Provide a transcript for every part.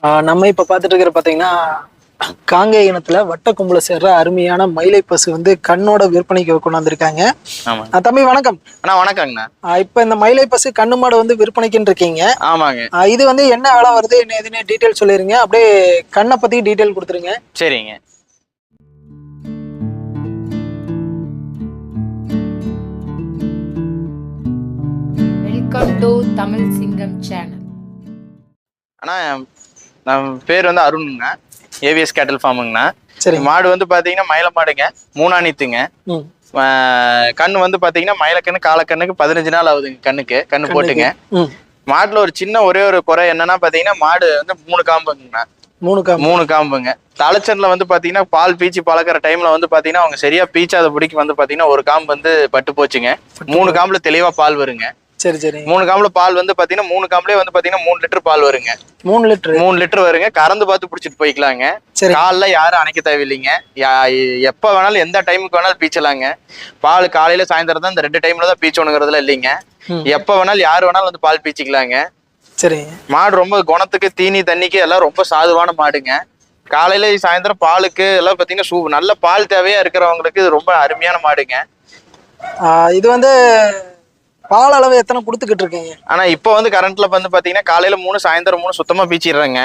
நம்ம இப்ப பாத்துட்டு இருக்கிற பாத்தீங்கன்னா காங்கேய இனத்துல வட்ட கும்பல சேர்ற அருமையான மயிலை பசு வந்து கண்ணோட விற்பனைக்கு கொண்டாந்துருக்காங்க. ஆமாங்க. தம்பி வணக்கம். அண்ணா வணக்கங்கண்ணா. இப்ப இந்த மயிலை பசு கண்ணு மாடு வந்து விற்பனைக்குன்னு இருக்கீங்க. ஆமாங்க. இது வந்து என்ன விலை வருது என்ன எதுன்னு டீட்டெயில் சொல்லிருங்க. அப்படியே கண்ணை பத்தி டீட்டெயில் கொடுத்துருங்க. சரிங்க. வெல்கம் டு தமிழ் சிங்கம் சேனல். அண்ணா நம்ம பேர் வந்து அருண்ங்க, ஏவிஎஸ் கேட்டல் ஃபார்முங்கண்ணா. சரி. மாடு வந்து பாத்தீங்கன்னா மயில மாடுங்க, மூணாணித்துங்க. கண்ணு வந்து பாத்தீங்கன்னா மயிலக்கண்ணு காலக்கண்ணுக்கு 15 நாள் ஆகுதுங்க. கண்ணு போட்டுங்க. மாட்டுல ஒரு சின்ன ஒரே ஒரு குறை என்னன்னா பாத்தீங்கன்னா மாடு வந்து 3 காம்புங்கண்ணா. 3 காம்புங்க. தலைச்சன்ல வந்து பாத்தீங்கன்னா பால் பீச்சி பழக்கிற டைம்ல வந்து பாத்தீங்கன்னா அவங்க சரியா பீச்சாத பிடிக்கு வந்து பாத்தீங்கன்னா ஒரு காம்பு வந்து பட்டு போச்சுங்க. 3 காம்புல தெளிவா பால் வருங்க. சரி சரி. 3 காம்புல பால் வந்து பாத்தீங்கன்னா 3 காம்புலயே வந்து பாத்தீங்கன்னா 3 லிட்டர் பால் வருங்க. 3 லிட்டர் வருங்க. கறந்து பார்த்து பிடிச்சிட்டு போய்க்கலாங்க. காலைல யாரும் அணைக்க தேவையில்லைங்க. எப்ப வேணாலும் எந்த டைமுக்கு வேணாலும் பீச்சலாங்க. பால் காலையில சாயந்தரம் தான், இந்த 2 டைம்ல தான் பீச்சணுங்கிறதுல இல்லைங்க. எப்ப வேணாலும் யாரு வேணாலும் வந்து பால் பீச்சிக்கலாங்க. சரி. மாடு ரொம்ப குணத்துக்கு தீனி தண்ணிக்கு எல்லாம் ரொம்ப சாதுவான மாடுங்க. காலையில சாயந்தரம் பாலுக்கு எல்லாம் பாத்தீங்கன்னா நல்ல பால் தேவையா இருக்கிறவங்களுக்கு இது ரொம்ப அருமையான மாடுங்க. இது வந்து பால் அளவு எத்தனை கொடுத்துக்கிட்டு இருக்கீங்க? ஆனா இப்ப வந்து கரண்ட்ல வந்து பாத்தீங்கன்னா காலையில 3 சாயந்தரம் 3 சுத்தமா பீச்சிடுறாங்க.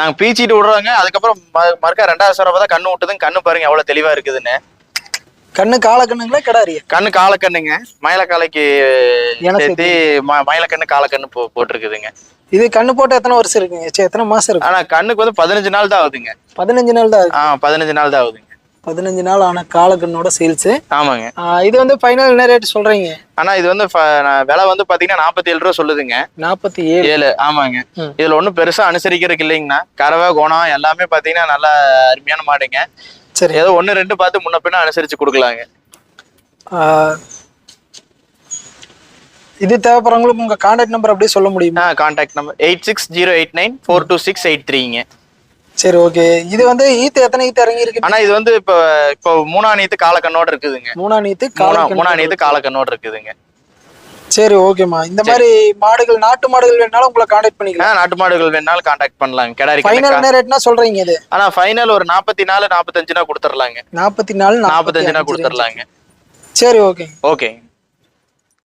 நாங்க பீச்சிட்டு விடுறாங்க. அதுக்கப்புறம் மறுக்கா 2வது சரவை தான் கண்ணு விட்டுதுங்க. கண்ணு பாருங்க எவ்வளவு தெளிவா இருக்குதுன்னு. கண்ணு காலக்கண்ணுங்களா கிடாரியா? கண்ணு காலக்கண்ணுங்க. மயிலக்காலைக்கு சேர்த்து மயிலக்கண்ணு காலக்கண்ணு போட்டிருக்குதுங்க. இது கண்ணு போட்டு எத்தனை வருஷம் இருக்குங்க? எத்தனை மாசம் இருக்கு? ஆனா கண்ணுக்கு வந்து 15 நாள் தான் ஆகுதுங்க. 15 நாள் தான்? 15 நாள் தான் ஆகுதுங்க. 15 நாள் ஆன காலக்கண்ணோட சேல்ஸ். ஆமாங்க. இது வந்து ஃபைனல் என்ன ரேட் சொல்றீங்க? ஆனா இது வந்து விலை வந்து பாத்தீங்கன்னா 47 ரூபா சொல்லுதுங்க. 47. ஆமாங்க. இதுல ஒண்ணும் பெருசா அனுசரிக்கிறதுக்கு இல்லைங்கண்ணா. கறவை குணம் எல்லாமே பாத்தீங்கன்னா நல்லா அருமையான மாடுங்க. சரி. ஏதோ 1 2 பார்த்து முன்ன பின்ன அனுசரிச்சு கொடுக்கலாங்க. இது தேவைப்படுறவங்களுக்கு உங்க கான்டாக்ட் நம்பர் அப்படியே சொல்ல முடியுமா? கான்டாக்ட் நம்பர் 8608942683ங்க. சரி ஓகே. இது வந்து ஈத்து எத்தனை ஈத்து இறங்கி இருக்கு? ஆனா இது வந்து இப்போ 3ஆம் ஈத்து காலக்கண்ணோட இருக்குதுங்க. 3ஆம் ஈத்து காலக்கண்ணோட இருக்குதுங்க. சரி ஓகேமா. இந்த மாதிரி மாடுகள் நாட்டு மாடுகள் வேணாலும் உங்களை கான்டாக்ட் பண்ணிக்கலாம். நாட்டு மாடுகள் வேணாலும் கான்டாக்ட் பண்ணலாங்க. கிடாரி ஃபைனல் என்ன ரேட்னா சொல்றீங்க இது? ஆனா ஃபைனல் ஒரு 44 45 கொடுத்துறலாங்க. 44 45 கொடுத்துறலாங்க. சரி ஓகே. ஓகே.